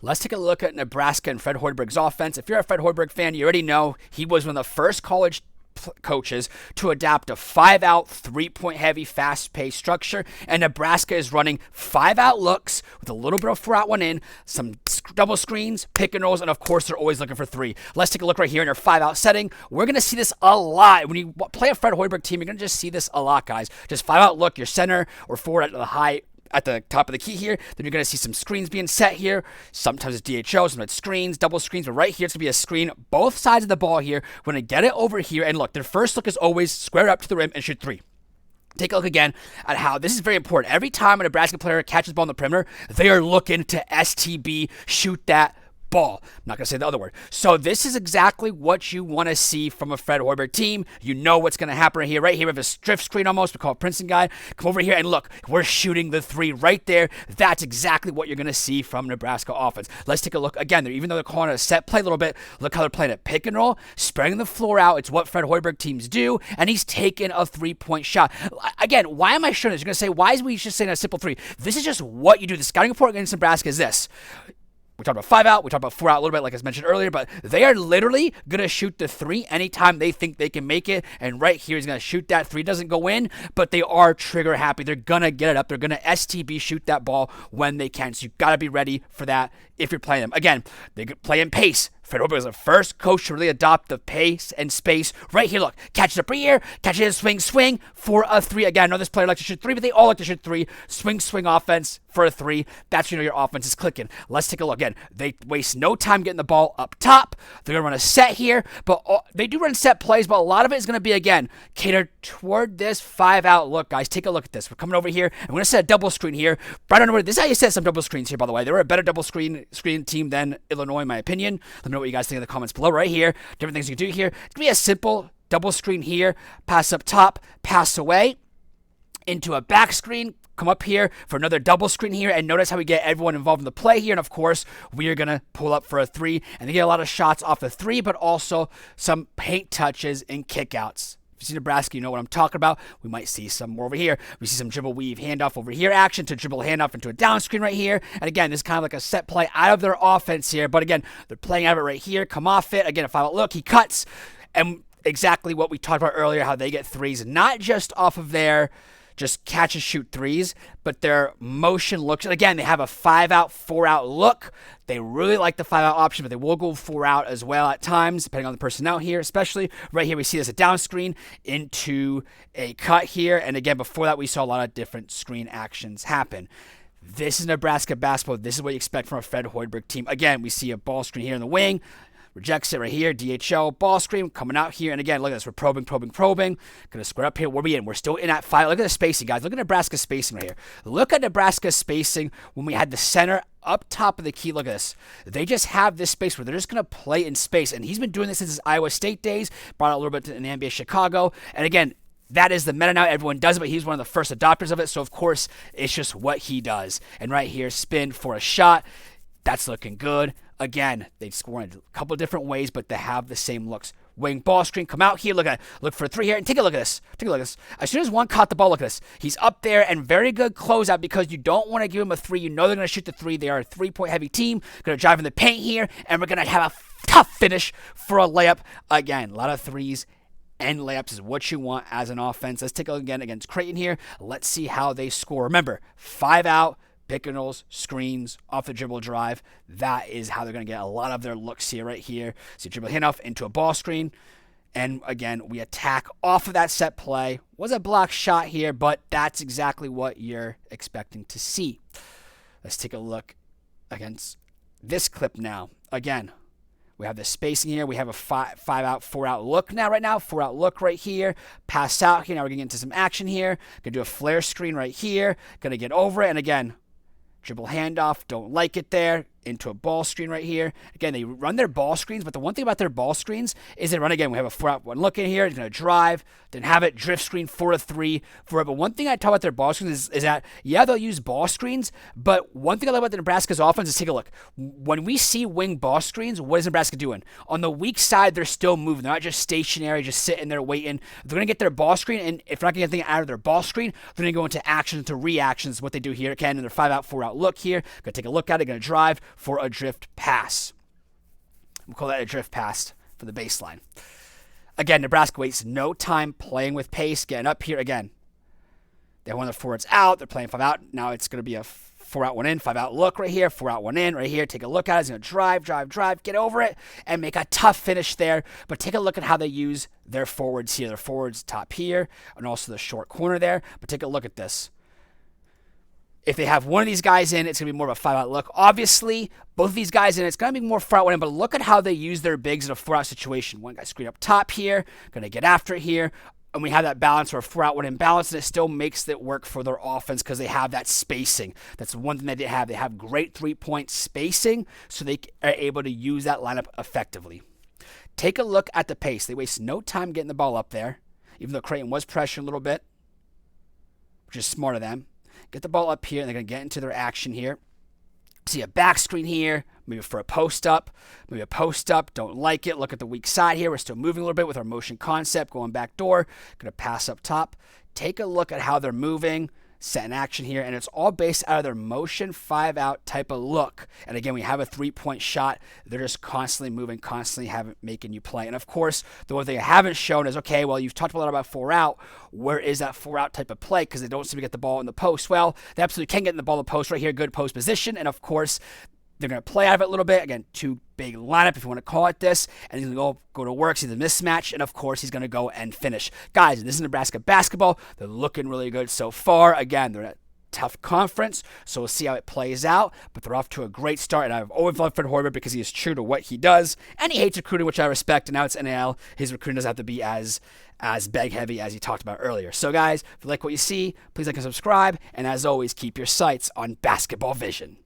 Let's take a look at Nebraska and Fred Hoiberg's offense. If you're a Fred Hoiberg fan, you already know he was one of the first college coaches to adapt a 5-out, 3-point heavy, fast-paced structure, and Nebraska is running 5-out looks with a little bit of 4-out one in, some double screens, pick and rolls, and of course they're always looking for 3. Let's take a look right here in their 5-out setting. We're going to see this a lot. When you play a Fred Hoiberg team, you're going to just see this a lot, guys. Just 5-out look, your center or forward at the top of the key here. Then you're going to see some screens being set here. Sometimes it's DHO, sometimes it's screens, double screens, but right here it's going to be a screen. Both sides of the ball here. We're going to get it over here, and look, their first look is always square up to the rim and shoot 3. Take a look again at how this is very important. Every time a Nebraska player catches the ball on the perimeter, they are looking to STB, shoot that ball. I'm not going to say the other word. So this is exactly what you want to see from a Fred Hoiberg team. You know what's going to happen right here. Right here we have a drift screen almost. We call it Princeton guy. Come over here and look. We're shooting the 3 right there. That's exactly what you're going to see from Nebraska offense. Let's take a look again. Even though they're calling it a set play a little bit, look how they're playing it. Pick and roll, spreading the floor out. It's what Fred Hoiberg teams do, and he's taking a 3-point shot. Again, why am I showing this? You're going to say, why is we just saying a simple 3? This is just what you do. The scouting report against Nebraska is this. We talked about 5-out, we talked about 4-out a little bit like I mentioned earlier, but they are literally going to shoot the 3 anytime they think they can make it, and right here he's going to shoot that 3. Doesn't go in, but they are trigger happy. They're going to get it up. They're going to STB shoot that ball when they can, so you've got to be ready for that if you're playing them. Again, they play in pace. Fred Hoiberg was the first coach to really adopt the pace and space. Right here, look, catch it up right here, catch it, swing for a 3. Again, I know this player likes to shoot 3, but they all like to shoot 3. Swing offense for a 3. That's when you know your offense is clicking. Let's take a look. Again, they waste no time getting the ball up top. They're going to run a set here, but they do run set plays, but a lot of it is going to be, again, catered toward this 5-out look, guys. Take a look at this. We're coming over here, and we're going to set a double screen here. Right under this is how you set some double screens here, by the way. They were a better double screen team than Illinois, in my opinion. Let me know what you guys think in the comments below right here. Different things you can do here. It's going to be a simple double screen here. Pass up top, pass away into a back screen. Come up here for another double screen here, and notice how we get everyone involved in the play here. And of course, we are going to pull up for a 3, and they get a lot of shots off the 3, but also some paint touches and kickouts. If you see Nebraska, you know what I'm talking about. We might see some more over here. We see some dribble weave handoff over here action to dribble handoff into a down screen right here. And again, this is kind of like a set play out of their offense here. But again, they're playing out of it right here. Come off it. Again, a 5-out look. He cuts. And exactly what we talked about earlier, how they get 3s, not just off of their just catch and shoot 3s, but their motion looks. And again, they have a 5-out, 4-out look. They really like the 5-out option, but they will go 4-out as well at times, depending on the personnel here, especially. Right here, we see this a down screen into a cut here. And again, before that, we saw a lot of different screen actions happen. This is Nebraska basketball. This is what you expect from a Fred Hoiberg team. Again, we see a ball screen here in the wing. Rejects it right here. DHL ball screen coming out here. And again, look at this. We're probing. Going to square up here. Where are we in? We're still in at 5. Look at the spacing, guys. Look at Nebraska's spacing right here. Look at Nebraska's spacing when we had the center up top of the key. Look at this. They just have this space where they're just going to play in space. And he's been doing this since his Iowa State days. Brought it a little bit in the NBA Chicago. And again, that is the meta now. Everyone does it, but he's one of the first adopters of it. So, of course, it's just what he does. And right here, spin for a shot. That's looking good. Again, they score in a couple of different ways, but they have the same looks. Wing ball screen, come out here, look for a 3 here, and take a look at this. As soon as one caught the ball, look at this. He's up there, and very good closeout because you don't want to give him a 3. You know they're going to shoot the 3. They are a 3-point heavy team. Going to drive in the paint here, and we're going to have a tough finish for a layup. Again, a lot of 3s. And layups is what you want as an offense. Let's take a look again against Creighton here. Let's see how they score. Remember, 5-out. Pick and rolls, screens, off the dribble drive. That is how they're going to get a lot of their looks here, right here. See, dribble handoff into a ball screen. And again, we attack off of that set play. Was a block shot here, but that's exactly what you're expecting to see. Let's take a look against this clip now. Again, we have the spacing here. We have a 5-out, 4-out look right now. 4-out look right here. Pass out here. Now we're going to get into some action here. Going to do a flare screen right here. Going to get over it. And again, dribble handoff. Don't like it there. Into a ball screen right here. Again, they run their ball screens, but the one thing about their ball screens is they run again. We have a 4-out one look in here. It's going to drive, then have it drift screen for a 3 for it. But one thing I talk about their ball screens is that, yeah, they'll use ball screens, but one thing I like about the Nebraska's offense is take a look. When we see wing ball screens, what is Nebraska doing? On the weak side, they're still moving. They're not just stationary, just sitting there waiting. They're going to get their ball screen, and if they're not getting anything out of their ball screen, they're going to go into actions, into reactions, what they do here. Again, in their 5-out, 4-out look here. Going to take a look at it, going to drive for a drift pass. We'll call that a drift pass for the baseline. Again, Nebraska wastes no time playing with pace, getting up here. Again, they have one of their forwards out. They're playing 5 out. Now it's going to be a 4 out, 1 in, 5 out look right here, 4 out, 1 in right here. Take a look at it. He's going to drive, get over it, and make a tough finish there. But take a look at how they use their forwards here. Their forwards top here and also the short corner there. But take a look at this. If they have one of these guys in, it's going to be more of a 5 out look. Obviously, both of these guys in, it's going to be more 4 out, 1 in. But look at how they use their bigs in a 4 out situation. One guy screen up top here, going to get after it here. And we have that balance or a 4 out, 1 in balance, and it still makes it work for their offense because they have that spacing. That's one thing that they have. They have great 3-point spacing, so they are able to use that lineup effectively. Take a look at the pace. They waste no time getting the ball up there, even though Creighton was pressuring a little bit, which is smart of them. Get the ball up here, and they're going to get into their action here. See a back screen here, maybe for a post up, don't like it. Look at the weak side here. We're still moving a little bit with our motion concept, going back door, going to pass up top. Take a look at how they're moving, set in action here, and it's all based out of their motion 5 out type of look. And again, we have a 3-point shot. They're just constantly moving, constantly making you play. And of course, the one thing I haven't shown is, okay, well, you've talked a lot about 4 out. Where is that 4 out type of play? Because they don't seem to get the ball in the post. Well, they absolutely can get in the ball in the post right here. Good post position. And of course, they're going to play out of it a little bit. Again, 2 big lineup, if you want to call it this. And he's going to go to work, see the mismatch, and of course, he's going to go and finish. Guys, this is Nebraska basketball. They're looking really good so far. Again, they're in a tough conference, so we'll see how it plays out. But they're off to a great start, and I've always loved Fred Hoiberg because he is true to what he does. And he hates recruiting, which I respect. And now it's NAL. His recruiting doesn't have to be as bag heavy as he talked about earlier. So guys, if you like what you see, please like and subscribe. And as always, keep your sights on basketball vision.